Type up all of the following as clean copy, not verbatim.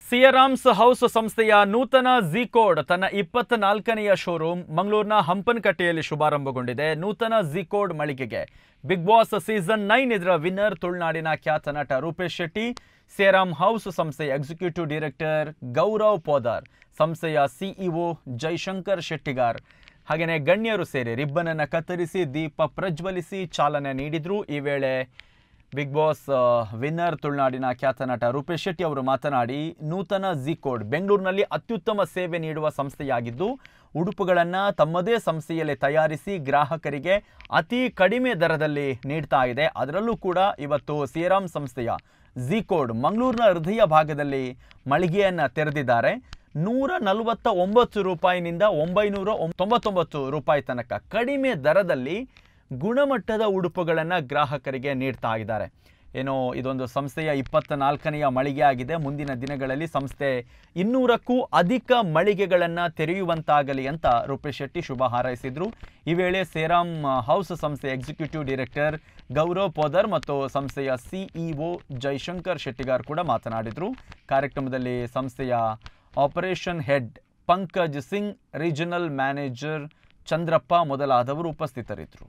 Siyaram's house ಸಂಸ್ಥೆಯ ನೂತನ ಝೀಕೋಡ್ ತನ್ನ 24ನೆಯ ಶೋರೂಮ್ ಮಂಗಳೂರಿನ ಹಂಪನಕಟ್ಟೆಯಲ್ಲಿ ಶುಭಾರಂಭಗೊಂಡಿದೆ. ನೂತನ ಝೀಕೋಡ್ ಮಳಿಗೆಗೆ ಬಿಗ್ ಬಾಸ್ ಸೀಸನ್ 9 ಇದರ ವಿನ್ನರ್ ತುಳುನಾಡಿನ ಖ್ಯಾತ ನಟ ರೂಪೇಶ್ ಶೆಟ್ಟಿ, ಸಿಯರಾಮ್ ಹೌಸ್ ಸಂಸ್ಥೆಯ ಎಕ್ಸಿಕ್ಯೂಟಿವ್ ಡೈರೆಕ್ಟರ್ ಗೌರವ್ ಪೋದಾರ್, ಸಂಸ್ಥೆಯ ಸಿಇಒ ಜೈಶಂಕರ್ ಶೆಟ್ಟಿಗಾರ್ ಹಾಗೆಯೇ ಗಣ್ಯರು ಸೇರಿ ರಿಬ್ಬನ್ ಅನ್ನು ಕತ್ತರಿಸಿ ದೀಪ ಪ್ರಜ್ವಲಿಸಿ ಚಾಲನೆ ನೀಡಿದರು. ಈ ವೇಳೆ ಬಿಗ್ ಬಾಸ್ ವಿನ್ನರ್ ತುಳುನಾಡಿನ ಖ್ಯಾತ ನಟ ರೂಪೇಶ್ ಶೆಟ್ಟಿ ಅವರು ಮಾತನಾಡಿ, ನೂತನ ಝೀಕೋಡ್ ಬೆಂಗಳೂರಿನಲ್ಲಿ ಅತ್ಯುತ್ತಮ ಸೇವೆ ನೀಡುವ ಸಂಸ್ಥೆಯಾಗಿದ್ದು ಉಡುಪುಗಳನ್ನು ತಮ್ಮದೇ ಸಂಸ್ಥೆಯಲ್ಲಿ ತಯಾರಿಸಿ ಗ್ರಾಹಕರಿಗೆ ಅತಿ ಕಡಿಮೆ ದರದಲ್ಲಿ ನೀಡ್ತಾ ಇದೆ. ಅದರಲ್ಲೂ ಕೂಡ ಇವತ್ತು ಸಿಯರಾಮ್ ಸಂಸ್ಥೆಯ ಝೀಕೋಡ್ ಮಂಗಳೂರಿನ ಹೃದಯ ಭಾಗದಲ್ಲಿ ಮಳಿಗೆಯನ್ನು ತೆರೆದಿದ್ದಾರೆ. 149 ರೂಪಾಯಿನಿಂದ 999 ರೂಪಾಯಿ ತನಕ ಕಡಿಮೆ ದರದಲ್ಲಿ ಗುಣಮಟ್ಟದ ಉಡುಪುಗಳನ್ನು ಗ್ರಾಹಕರಿಗೆ ನೀಡ್ತಾ ಇದ್ದಾರೆ. ಏನೋ ಇದೊಂದು ಸಂಸ್ಥೆಯ 24ನೆಯ ಮಳಿಗೆ ಆಗಿದೆ. ಮುಂದಿನ ದಿನಗಳಲ್ಲಿ ಸಂಸ್ಥೆ 200ಕ್ಕೂ ಅಧಿಕ ಮಳಿಗೆಗಳನ್ನು ತೆರೆಯುವಂತಾಗಲಿ ಅಂತ ರೂಪೇಶ್ ಶೆಟ್ಟಿ ಶುಭ ಹಾರೈಸಿದರು. ಈ ವೇಳೆ ಸಿಯರಾಮ್ ಹೌಸ್ ಸಂಸ್ಥೆಯ ಎಕ್ಸಿಕ್ಯೂಟಿವ್ ಡೈರೆಕ್ಟರ್ ಗೌರವ್ ಪೋದರ್ ಮತ್ತು ಸಂಸ್ಥೆಯ ಸಿಇಒ ಜೈಶಂಕರ್ ಶೆಟ್ಟಿಗಾರ್ ಕೂಡ ಮಾತನಾಡಿದರು. ಕಾರ್ಯಕ್ರಮದಲ್ಲಿ ಸಂಸ್ಥೆಯ operation head Pankaj Singh, regional manager Chandrappa ಮೊದಲಾದವರು ಉಪಸ್ಥಿತರಿದ್ದರು.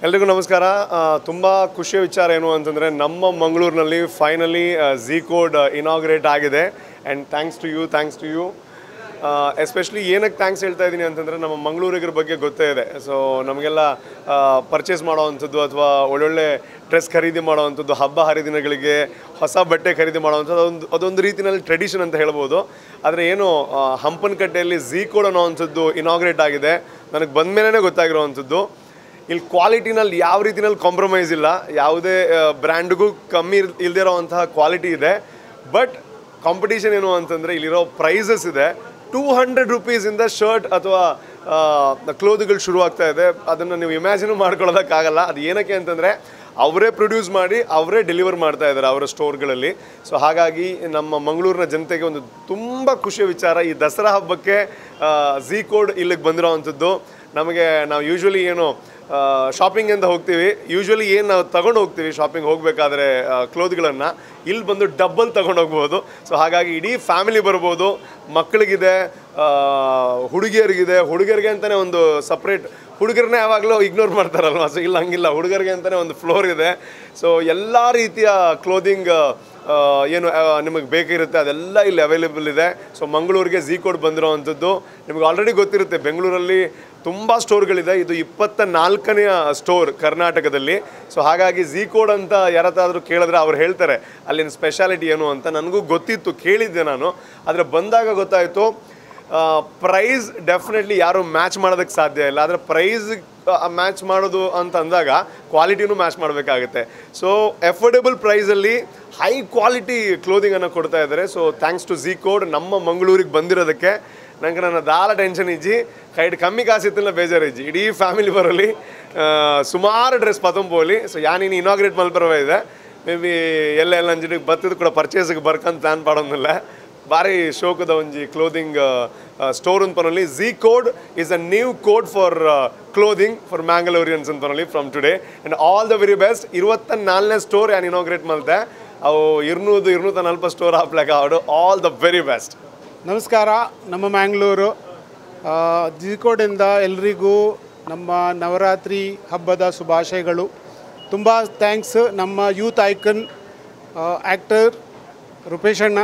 ಎಲ್ರಿಗೂ ನಮಸ್ಕಾರ. ತುಂಬ ಖುಷಿಯ ವಿಚಾರ ಏನು ಅಂತಂದರೆ ನಮ್ಮ ಮಂಗಳೂರಿನಲ್ಲಿ ಫೈನಲಿ ಝೀಕೋಡ್ ಇನಾಗ್ರೇಟ್ ಆಗಿದೆ. And thanks to you especially ಏನಕ್ಕೆ ಥ್ಯಾಂಕ್ಸ್ ಹೇಳ್ತಾ ಇದ್ದೀನಿ ಅಂತಂದರೆ ನಮ್ಮ ಮಂಗಳೂರಿಗರ ಬಗ್ಗೆ ಗೊತ್ತೇ ಇದೆ. ಸೊ ನಮಗೆಲ್ಲ ಪರ್ಚೇಸ್ ಮಾಡೋವಂಥದ್ದು ಅಥವಾ ಒಳ್ಳೊಳ್ಳೆ ಡ್ರೆಸ್ ಖರೀದಿ ಮಾಡೋವಂಥದ್ದು, ಹಬ್ಬ ಹರಿದಿನಗಳಿಗೆ ಹೊಸ ಬಟ್ಟೆ ಖರೀದಿ ಮಾಡೋವಂಥದ್ದು ಅದೊಂದು ರೀತಿಯಲ್ಲಿ ಟ್ರೆಡಿಷನ್ ಅಂತ ಹೇಳ್ಬೋದು. ಆದರೆ ಏನು ಹಂಪನಕಟ್ಟೆಯಲ್ಲಿ ಝೀಕೋಡ್ ಅನ್ನೋವಂಥದ್ದು ಇನಾಗ್ರೇಟ್ ಆಗಿದೆ. ನನಗೆ ಬಂದ ಮೇಲೇ ಗೊತ್ತಾಗಿರೋವಂಥದ್ದು ಇಲ್ಲಿ ಕ್ವಾಲಿಟಿನಲ್ಲಿ ಯಾವ ರೀತಿಯಲ್ಲಿ ಕಾಂಪ್ರಮೈಸ್ ಇಲ್ಲ, ಯಾವುದೇ ಬ್ರ್ಯಾಂಡ್ಗೂ ಕಮ್ಮಿ ಇಲ್ಲದೇ ಇರೋವಂತಹ ಕ್ವಾಲಿಟಿ ಇದೆ. ಬಟ್ ಕಾಂಪಿಟೇಷನ್ ಏನು ಅಂತಂದರೆ ಇಲ್ಲಿರೋ ಪ್ರೈಸಸ್ ಇದೆ. 200 ರೂಪೀಸಿಂದ ಶರ್ಟ್ ಅಥವಾ ಕ್ಲೋತ್ಗಳು ಶುರುವಾಗ್ತಾ ಇದೆ. ಅದನ್ನು ನೀವು ಇಮ್ಯಾಜಿನ್ ಮಾಡ್ಕೊಳ್ಳೋದಕ್ಕಾಗಲ್ಲ. ಅದು ಏನಕ್ಕೆ ಅಂತಂದರೆ ಅವರೇ ಪ್ರೊಡ್ಯೂಸ್ ಮಾಡಿ ಅವರೇ ಡೆಲಿವರ್ ಮಾಡ್ತಾ ಇದ್ದಾರೆ ಅವರ ಸ್ಟೋರ್ಗಳಲ್ಲಿ. ಸೊ ಹಾಗಾಗಿ ನಮ್ಮ ಮಂಗಳೂರಿನ ಜನತೆಗೆ ಒಂದು ತುಂಬ ಖುಷಿಯ ವಿಚಾರ, ಈ ದಸರಾ ಹಬ್ಬಕ್ಕೆ ಝೀ ಕೋಡ್ ಇಲ್ಲಿಗೆ ಬಂದಿರೋವಂಥದ್ದು. ನಮಗೆ ನಾವು ಯೂಶ್ವಲಿ ಏನು ಶಾಪಿಂಗ್ ಅಂತ ಹೋಗ್ತೀವಿ, ಯೂಶ್ವಲಿ ಏನು ನಾವು ತಗೊಂಡು ಹೋಗ್ತೀವಿ ಶಾಪಿಂಗ್ ಹೋಗಬೇಕಾದ್ರೆ ಕ್ಲೋತ್ಗಳನ್ನು, ಇಲ್ಲಿ ಬಂದು ಡಬ್ಬಲ್ ತಗೊಂಡು ಹೋಗ್ಬೋದು. ಸೊ ಹಾಗಾಗಿ ಇಡೀ ಫ್ಯಾಮಿಲಿ ಬರ್ಬೋದು, ಮಕ್ಕಳಿಗಿದೆ, ಹುಡುಗಿಯರಿಗಿದೆ, ಹುಡುಗರಿಗೆ ಅಂತಲೇ ಒಂದು ಸಪ್ರೇಟ್, ಹುಡುಗರನ್ನೇ ಯಾವಾಗಲೂ ಇಗ್ನೋರ್ ಮಾಡ್ತಾರಲ್ವ, ಸೊ ಇಲ್ಲ ಹಂಗಿಲ್ಲ, ಹುಡುಗರಿಗೆ ಅಂತಲೇ ಒಂದು ಫ್ಲೋರ್ ಇದೆ. ಸೊ ಎಲ್ಲ ರೀತಿಯ ಕ್ಲೋದಿಂಗ್ ಏನು ನಿಮಗೆ ಬೇಕಿರುತ್ತೆ ಅದೆಲ್ಲ ಇಲ್ಲಿ ಅವೈಲೇಬಲ್ ಇದೆ. ಸೊ ಮಂಗಳೂರಿಗೆ ಝೀ ಕೋಡ್ ಬಂದಿರೋವಂಥದ್ದು ನಿಮಗೆ ಆಲ್ರೆಡಿ ಗೊತ್ತಿರುತ್ತೆ, ಬೆಂಗಳೂರಲ್ಲಿ ತುಂಬ ಸ್ಟೋರ್ಗಳಿದೆ, ಇದು 24ನೇ ಸ್ಟೋರ್ ಕರ್ನಾಟಕದಲ್ಲಿ. ಸೊ ಹಾಗಾಗಿ ಝೀ ಕೋಡ್ ಅಂತ ಯಾರತ್ತಾದರೂ ಕೇಳಿದ್ರೆ ಅವ್ರು ಹೇಳ್ತಾರೆ ಅಲ್ಲಿನ ಸ್ಪೆಷಾಲಿಟಿ ಏನು ಅಂತ. ನನಗೂ ಗೊತ್ತಿತ್ತು, ಕೇಳಿದ್ದೆ ನಾನು, ಆದರೆ ಬಂದಾಗ ಗೊತ್ತಾಯಿತು ಪ್ರೈಸ್ ಡೆಫಿನೆಟ್ಲಿ ಯಾರು ಮ್ಯಾಚ್ ಮಾಡೋದಕ್ಕೆ ಸಾಧ್ಯ ಇಲ್ಲ. ಆದರೆ ಪ್ರೈಸ್ ಮ್ಯಾಚ್ ಮಾಡೋದು ಅಂತ ಅಂದಾಗ ಕ್ವಾಲಿಟಿನೂ ಮ್ಯಾಚ್ ಮಾಡಬೇಕಾಗುತ್ತೆ. ಸೊ ಎಫೋರ್ಡೆಬಲ್ ಪ್ರೈಸಲ್ಲಿ ಹೈ ಕ್ವಾಲಿಟಿ ಕ್ಲೋದಿಂಗನ್ನು ಕೊಡ್ತಾ ಇದ್ದಾರೆ. So thanks to Zecode ನಮ್ಮ ಮಂಗಳೂರಿಗೆ ಬಂದಿರೋದಕ್ಕೆ ನಂಗೆ ನನ್ನ ದಾಲ ಟೆನ್ಷನ್ ಇಜ್ಜಿ ಕೈಡ್ ಕಮ್ಮಿ ಕಾಸಿತ್ತಿಲ್ಲ ಬೇಜಾರು ಇಜ್ಜಿ. ಇಡೀ ಫ್ಯಾಮಿಲಿ ಬರಲಿ ಸುಮಾರು ಡ್ರೆಸ್ ಪತಂಬೋಲಿ. ಸೊ ಯಾನೀನು ಇನಾಗ್ರೇಟ್ ಮಲ್ಪರವ ಇದೆ, ಮೇ ಬಿ ಎಲ್ಲ ಅಂಜಿಗೆ ಬತ್ತಿದ್ದು ಕೂಡ ಪರ್ಚೇಸ್ಗೆ ಬರ್ಕಂತ ಪ್ಲ್ಯಾನ್ ಮಾಡೋದಿಲ್ಲ. ಭಾರಿ ಶೋಕದ ಒಂಜಿ ಕ್ಲೋದಿಂಗ್ ಸ್ಟೋರ್ ಅಂತ ಪನಲ್ಲಿ. Z code is a new code for clothing for Mangaloreans ಅಂತ ಪನಲ್ಲಿ from today. And all the very best. 24ನೇ ಸ್ಟೋರ್ ಯಾನು ಇನಾಗ್ರೇಟ್ ಮಲ್ತೆ, ಅವು 240 ಸ್ಟೋರ್ ಹಾಕ್ಲಾಕ ಅವಡು. All the very best. ನಮಸ್ಕಾರ. ನಮ್ಮ ಮ್ಯಾಂಗ್ಳೂರು ಝೀ ಕೋಡಿಂದ ಎಲ್ರಿಗೂ ನಮ್ಮ ನವರಾತ್ರಿ ಹಬ್ಬದ ಶುಭಾಶಯಗಳು. ತುಂಬ ಥ್ಯಾಂಕ್ಸ್. ನಮ್ಮ ಯೂತ್ ಐಕನ್ ಆ್ಯಕ್ಟರ್ ರೂಪೇಶ್ ಅಣ್ಣ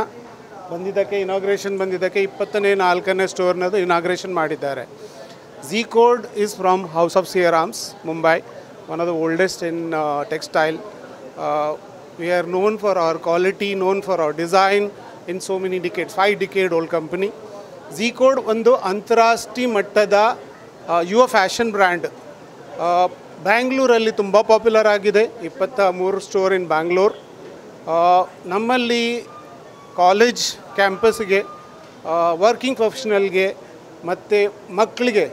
ಬಂದಿದ್ದಕ್ಕೆ, ಇನಾಗ್ರೇಷನ್ ಬಂದಿದ್ದಕ್ಕೆ 24ನೇ ಸ್ಟೋರ್ನದು ಇನಾಗ್ರೇಷನ್ ಮಾಡಿದ್ದಾರೆ. Z code is from house of Siyarams, Mumbai, one of the oldest in textile. We are known for our quality, known for our design in so many decades, 5-decade-old company. Zee code ಒಂದು ಅಂತಾರಾಷ್ಟ್ರೀಯ ಮಟ್ಟದ ಯುವ fashion brand. ಬ್ಯಾಂಗ್ಳೂರಲ್ಲಿ ತುಂಬ popular ಆಗಿದೆ. 23 store ಇನ್ ಬ್ಯಾಂಗ್ಳೂರ್. ನಮ್ಮಲ್ಲಿ college ಕ್ಯಾಂಪಸ್ಗೆ, working ಪ್ರೊಫೆಷನಲ್ಗೆ ಮತ್ತು ಮಕ್ಕಳಿಗೆ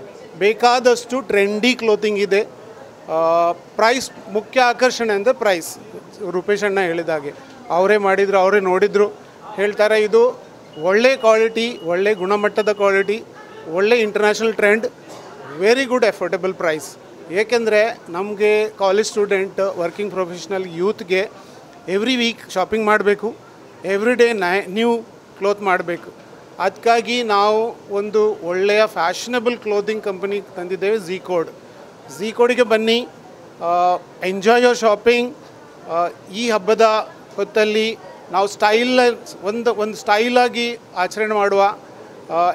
ಬೇಕಾದಷ್ಟು ಟ್ರೆಂಡಿ ಕ್ಲೋತಿಂಗ್ ಇದೆ. ಪ್ರೈಸ್ ಮುಖ್ಯ ಆಕರ್ಷಣೆ ಅಂದರೆ ಪ್ರೈಸ್. ರೂಪೇಶ್ ಅಣ್ಣ ಹೇಳಿದಾಗೆ ಅವರೇ ಮಾಡಿದರು, ಅವರೇ ನೋಡಿದರು, ಹೇಳ್ತಾರೆ ಇದು ಒಳ್ಳೆ ಕ್ವಾಲಿಟಿ, ಒಳ್ಳೆ ಗುಣಮಟ್ಟದ ಕ್ವಾಲಿಟಿ, ಒಳ್ಳೆ international trend, very good affordable price. ಏಕೆಂದರೆ ನಮಗೆ ಕಾಲೇಜ್ ಸ್ಟೂಡೆಂಟ್, ವರ್ಕಿಂಗ್ ಪ್ರೊಫೆಷ್ನಲ್ ಯೂತ್ಗೆ ಎವ್ರಿ ವೀಕ್ ಶಾಪಿಂಗ್ ಮಾಡಬೇಕು, ಎವ್ರಿ ಡೇ ನ್ಯೂ ಕ್ಲೋತ್ ಮಾಡಬೇಕು. ಅದಕ್ಕಾಗಿ ನಾವು ಒಂದು ಒಳ್ಳೆಯ ಫ್ಯಾಷನಬಲ್ ಕ್ಲೋದಿಂಗ್ ಕಂಪನಿ ತಂದಿದ್ದೇವೆ, ಝೀ ಕೋಡ್. ಝೀ ಕೋಡಿಗೆ ಬನ್ನಿ, ಎಂಜಾಯ್ ಯೋರ್ ಶಾಪಿಂಗ್. ಈ ಹಬ್ಬದ ಹೊತ್ತಲ್ಲಿ ನಾವು ಒಂದು ಸ್ಟೈಲಾಗಿ ಆಚರಣೆ ಮಾಡುವ.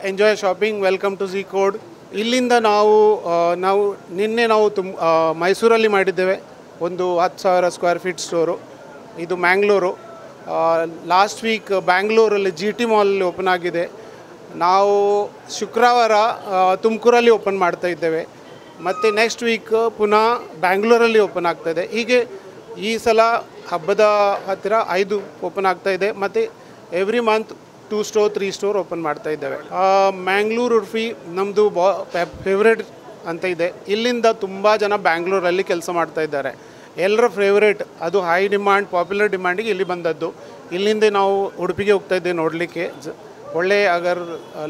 Enjoy shopping, welcome to Zecode. ಇಲ್ಲಿಂದ ನಾವು ನಿನ್ನೆ ಮೈಸೂರಲ್ಲಿ ಮಾಡಿದ್ದೇವೆ ಒಂದು 10,000 ಸ್ಕ್ವೇರ್ ಫೀಟ್ ಸ್ಟೋರು. ಇದು ಮ್ಯಾಂಗ್ಳೂರು. ಲಾಸ್ಟ್ ವೀಕ್ ಬ್ಯಾಂಗ್ಳೂರಲ್ಲಿ GT ಮಾಲಲ್ಲಿ ಓಪನ್ ಆಗಿದೆ. ನಾವು ಶುಕ್ರವಾರ ತುಮಕೂರಲ್ಲಿ ಓಪನ್ ಮಾಡ್ತಾ ಇದ್ದೇವೆ, ಮತ್ತು ನೆಕ್ಸ್ಟ್ ವೀಕ್ ಪುನಃ ಬ್ಯಾಂಗ್ಳೂರಲ್ಲಿ ಓಪನ್ ಆಗ್ತಾಯಿದೆ. ಹೀಗೆ ಈ ಸಲ ಹಬ್ಬದ ಹತ್ತಿರ 5 ಓಪನ್ ಆಗ್ತಾಯಿದೆ, ಮತ್ತು every month 2 store 3 store open ಮಾಡ್ತಾ ಇದ್ದೇವೆ. ಮ್ಯಾಂಗ್ಳೂರು ಉಡುಪಿ ನಮ್ಮದು ಫೇವ್ರೇಟ್ ಅಂತ ಇದೆ. ಇಲ್ಲಿಂದ ತುಂಬ ಜನ ಬ್ಯಾಂಗ್ಳೂರಲ್ಲಿ ಕೆಲಸ ಮಾಡ್ತಾ ಇದ್ದಾರೆ. ಎಲ್ಲರ ಫೇವ್ರೇಟ್, ಅದು ಹೈ ಡಿಮ್ಯಾಂಡ್, ಪಾಪ್ಯುಲರ್ ಡಿಮ್ಯಾಂಡಿಗೆ ಇಲ್ಲಿ ಬಂದದ್ದು. ಇಲ್ಲಿಂದ ನಾವು ಉಡುಪಿಗೆ ಹೋಗ್ತಾ ಇದ್ದೇವೆ ನೋಡಲಿಕ್ಕೆ. ಒಳ್ಳೆ ಅಗರ್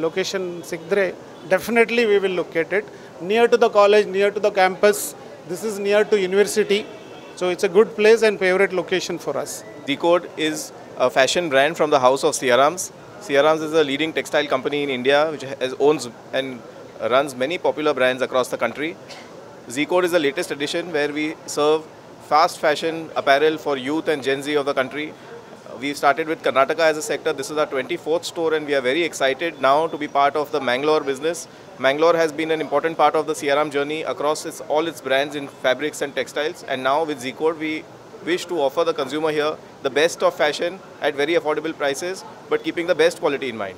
ಲೊಕೇಶನ್ ಸಿಕ್ಕಿದ್ರೆ definitely we will locate it near to the college, near to the campus. This is near to university. So it's a good place and favorite location for us. Zee code is a fashion brand from the house of Siarams. Siarams is a leading textile company in India which owns and runs many popular brands across the country. Zee code is the latest edition where we serve fast fashion apparel for youth and Gen Z of the country. We started with Karnataka as a sector. This is our 24th store and we are very excited now to be part of the Mangalore business. Mangalore has been an important part of the CRM journey across all its brands in fabrics and textiles, and now with Zee code we wish to offer the consumer here the best of fashion at very affordable prices but keeping the best quality in mind.